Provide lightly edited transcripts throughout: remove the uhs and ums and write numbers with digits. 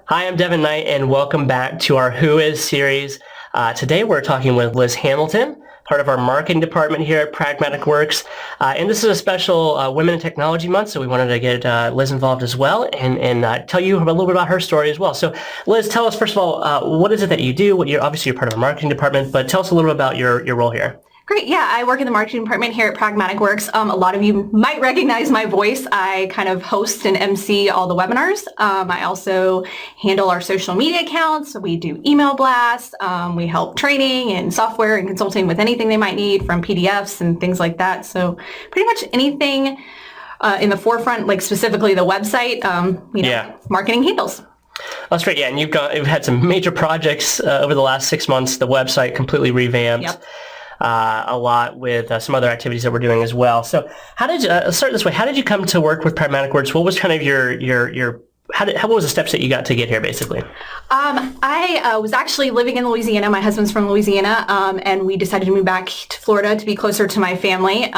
Hi, I'm Devin Knight, and welcome back to our Who Is series. Today we're talking with Liz Hamilton, part of our marketing department here at Pragmatic Works. And this is a special Women in Technology Month, so we wanted to get Liz involved as well and tell you a little bit about her story as well. So Liz, tell us, first of all, what is it that you do? Obviously, you're part of our marketing department, but tell us a little bit about your role here. Great. Yeah, I work in the marketing department here at Pragmatic Works. A lot of you might recognize my voice. I kind of host and MC all the webinars. I also handle our social media accounts. We do email blasts. We help training and software and consulting with anything they might need, from PDFs and things like that. So pretty much anything in the forefront, like specifically the website, marketing handles. That's great. Yeah, and you've had some major projects over the last 6 months. The website completely revamped. Yep. A lot with some other activities that we're doing as well. So how did you, let's start this way, how did you come to work with Pragmatic Works? What was kind of what was the steps that you got to get here, basically? I was actually living in Louisiana. My husband's from Louisiana, and we decided to move back to Florida to be closer to my family.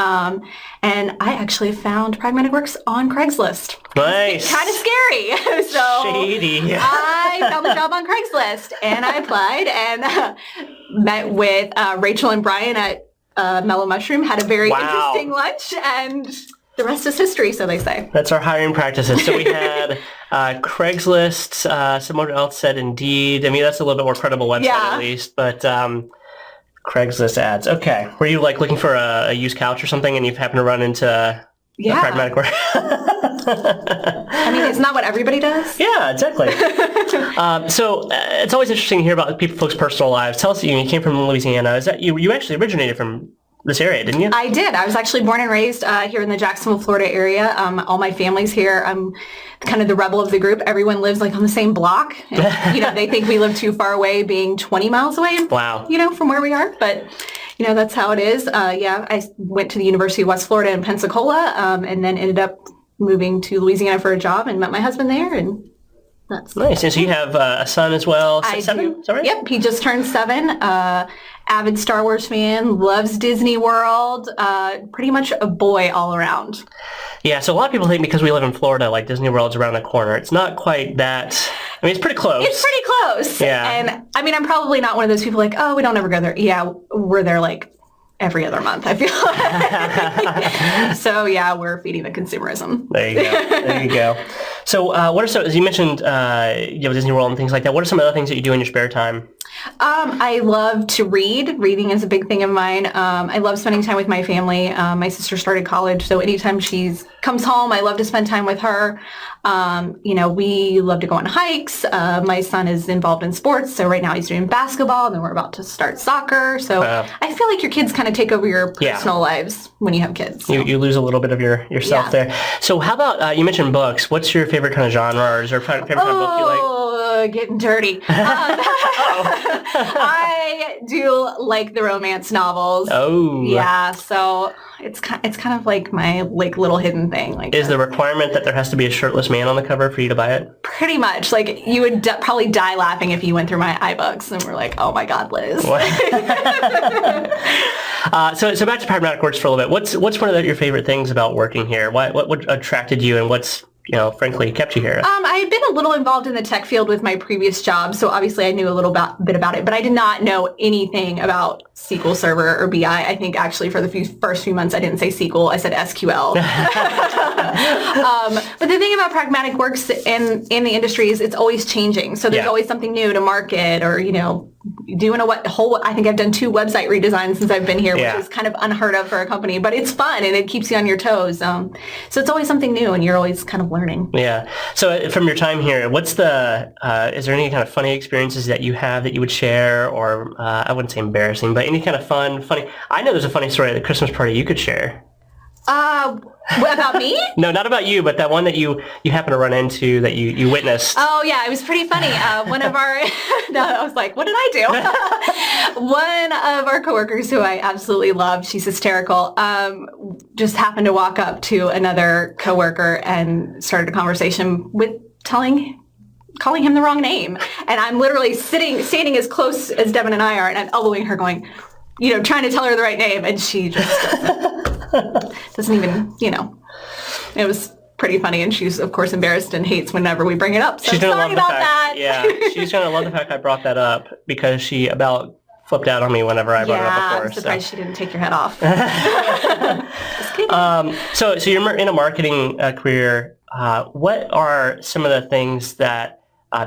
And I actually found Pragmatic Works on Craigslist. Nice. Kind of scary. So shady. I found the job on Craigslist, and I applied and met with Rachel and Brian at Mellow Mushroom, had a very interesting lunch, and the rest is history, so they say. That's our hiring practices. So we had Craigslist, someone else said Indeed. I mean, that's a little bit more credible website at least, but Craigslist ads. Okay. Were you like looking for a used couch or something and you happened to run into Pragmatic Works? I mean, it's not what everybody does. Yeah, exactly. So it's always interesting to hear about folks' personal lives. Tell us, you came from Louisiana. Is that you actually originated from this area, didn't you? I did. I was actually born and raised here in the Jacksonville, Florida area. All my family's here. I'm kind of the rebel of the group. Everyone lives like on the same block. And, they think we live too far away, being 20 miles away. Wow. From where we are. But, that's how it is. I went to the University of West Florida in Pensacola, and then ended up moving to Louisiana for a job and met my husband there. And that's nice. And so you have a son as well. I 7? do. Is that right? Yep. He just turned 7. Avid Star Wars fan, loves Disney World, pretty much a boy all around. Yeah, so a lot of people think because we live in Florida, like Disney World's around the corner. It's not quite that. I mean, it's pretty close. It's pretty close. Yeah. And I mean, I'm probably not one of those people like, oh, we don't ever go there. Yeah, we're there like every other month, I feel like. So yeah, we're feeding the consumerism. There you go. There you go. So what are some, as you mentioned, Disney World and things like that, what are some other things that you do in your spare time? I love to read. Reading is a big thing of mine. I love spending time with my family. My sister started college, so anytime she comes home, I love to spend time with her. We love to go on hikes. My son is involved in sports, so right now he's doing basketball, and then we're about to start soccer. So I feel like your kids kind of take over your personal lives when you have kids. So. You lose a little bit of yourself there. So how about, you mentioned books. What's your favorite kind of genre, or is there a favorite kind of book you like? Getting dirty. I do like the romance novels. Oh. Yeah, so it's kind of like my little hidden thing. Like, is the requirement that there has to be a shirtless man on the cover for you to buy it? Pretty much. Like, you would probably die laughing if you went through my iBooks and were like, oh my God, Liz. So back to Pragmatic Works for a little bit. What's one of your favorite things about working here? What attracted you, and what's frankly kept you here? I had been a little involved in the tech field with my previous job, so obviously I knew a little bit about it, but I did not know anything about SQL Server or BI. I think actually for the first few months I didn't say SQL, I said SQL. But the thing about Pragmatic Works in the industry is it's always changing, so there's always something new to market, or doing I think I've done 2 website redesigns since I've been here, which is kind of unheard of for a company, but it's fun and it keeps you on your toes. So it's always something new, and you're always kind of learning. Yeah. So from your time here, is there any kind of funny experiences that you have that you would share, or I wouldn't say embarrassing, but any kind of funny? I know there's a funny story at the Christmas party you could share. About me? No, not about you, but that one that you happen to run into that you witnessed. Oh yeah, it was pretty funny. One of our, I was like, what did I do? One of our coworkers who I absolutely love, she's hysterical, just happened to walk up to another coworker and started a conversation with calling him the wrong name. And I'm literally standing as close as Devin and I are, and I'm elbowing her going, trying to tell her the right name, and she just doesn't even, it was pretty funny, and she's of course embarrassed and hates whenever we bring it up. So She's gonna sorry love the about fact, that. Yeah, she's gonna love the fact I brought that up because she about flipped out on me whenever I brought it up before. I'm surprised she didn't take your head off. Just kidding. So you're in a marketing career. What are some of the things that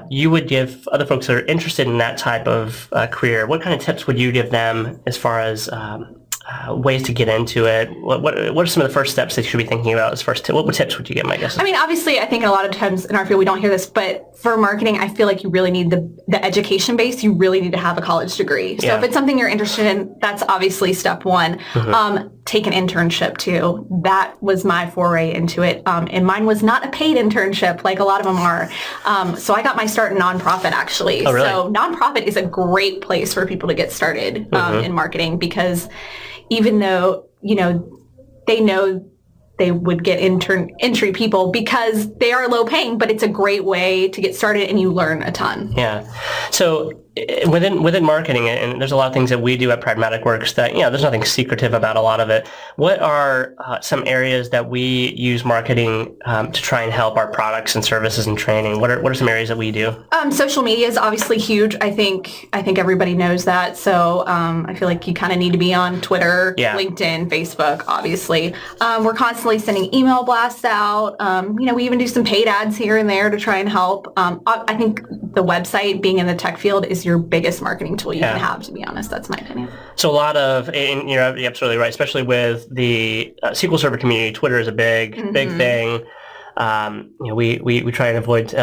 you would give other folks that are interested in that type of career? What kind of tips would you give them as far as ways to get into it? What are some of the first steps that you should be thinking about as first tips? What tips would you give, I guess? I mean, obviously, I think a lot of times in our field we don't hear this, but for marketing, I feel like you really need the education base. You really need to have a college degree. So if it's something you're interested in, that's obviously step one. Take an internship too. That was my foray into it. And mine was not a paid internship like a lot of them are. So I got my start in nonprofit actually. Oh, really? So nonprofit is a great place for people to get started in marketing because even though, they know they would get entry people because they are low paying, but it's a great way to get started and you learn a ton. Yeah. So within marketing, and there's a lot of things that we do at Pragmatic Works that, there's nothing secretive about a lot of it. What are some areas that we use marketing to try and help our products and services and training? What are some areas that we do? Social media is obviously huge. I think everybody knows that. So I feel like you kind of need to be on Twitter, LinkedIn, Facebook, obviously. We're constantly sending email blasts out. We even do some paid ads here and there to try and help. I think the website, being in the tech field, is your biggest marketing tool you can have, to be honest. That's my opinion. So a lot of, and you're absolutely right, especially with the SQL Server community, Twitter is a big thing. We try and avoid,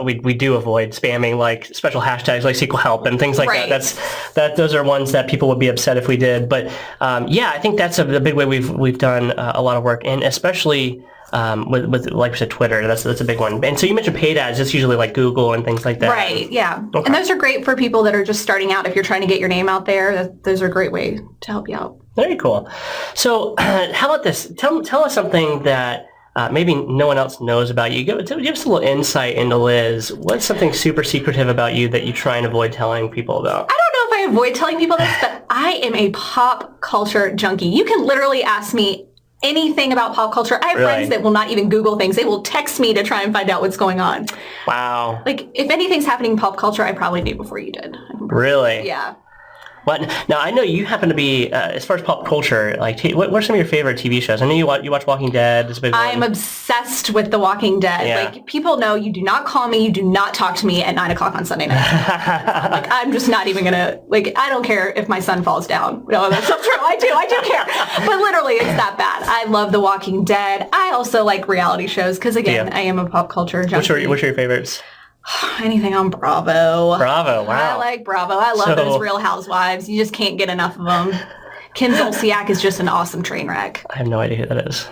we do avoid spamming like special hashtags like SQL help and things like that. Those are ones that people would be upset if we did. But I think that's a big way we've done a lot of work, and especially with like we said, Twitter, that's a big one. And so you mentioned paid ads, it's usually like Google and things like that. Right, yeah. Okay. And those are great for people that are just starting out. If you're trying to get your name out there, those are a great way to help you out. Very cool. So how about this? Tell us something that maybe no one else knows about you. Give us a little insight into Liz. What's something super secretive about you that you try and avoid telling people about? I don't know if I avoid telling people this, but I am a pop culture junkie. You can literally ask me anything about pop culture. I have friends that will not even Google things. They will text me to try and find out what's going on. Wow. Like, if anything's happening in pop culture, I probably knew before you did. Really? Yeah. What? Now, I know you happen to be, as far as pop culture, like, what are some of your favorite TV shows? I know you watch Walking Dead. It's a big one. I'm obsessed with The Walking Dead. Yeah. Like, people know you do not call me, you do not talk to me at 9 o'clock on Sunday night. Like, I'm just not even gonna, I don't care if my son falls down. No, that's not true. I do care. But literally, it's that bad. I love The Walking Dead. I also like reality shows, because again, I am a pop culture junkie. What's your favorites? Anything on Bravo. Bravo, wow. I like Bravo. I love those Real Housewives. You just can't get enough of them. Kim Zolciak is just an awesome train wreck. I have no idea who that is.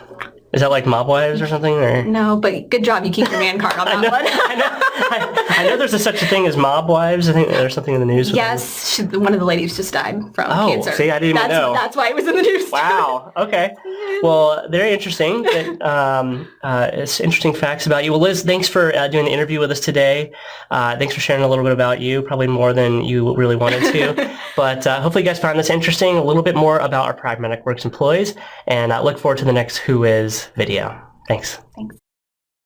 Is that like Mob Wives or something? Or? No, but good job. You keep your man card on that one. I know there's such a thing as Mob Wives. I think there's something in the news. Yes, one of the ladies just died from cancer. See, I didn't even know. That's why it was in the news. Wow. Okay. Well, very interesting. It's interesting facts about you. Well, Liz, thanks for doing the interview with us today. Thanks for sharing a little bit about you, probably more than you really wanted to. But hopefully you guys found this interesting, a little bit more about our Pragmatic Works employees, and I look forward to the next Who Is video. Thanks. Thanks.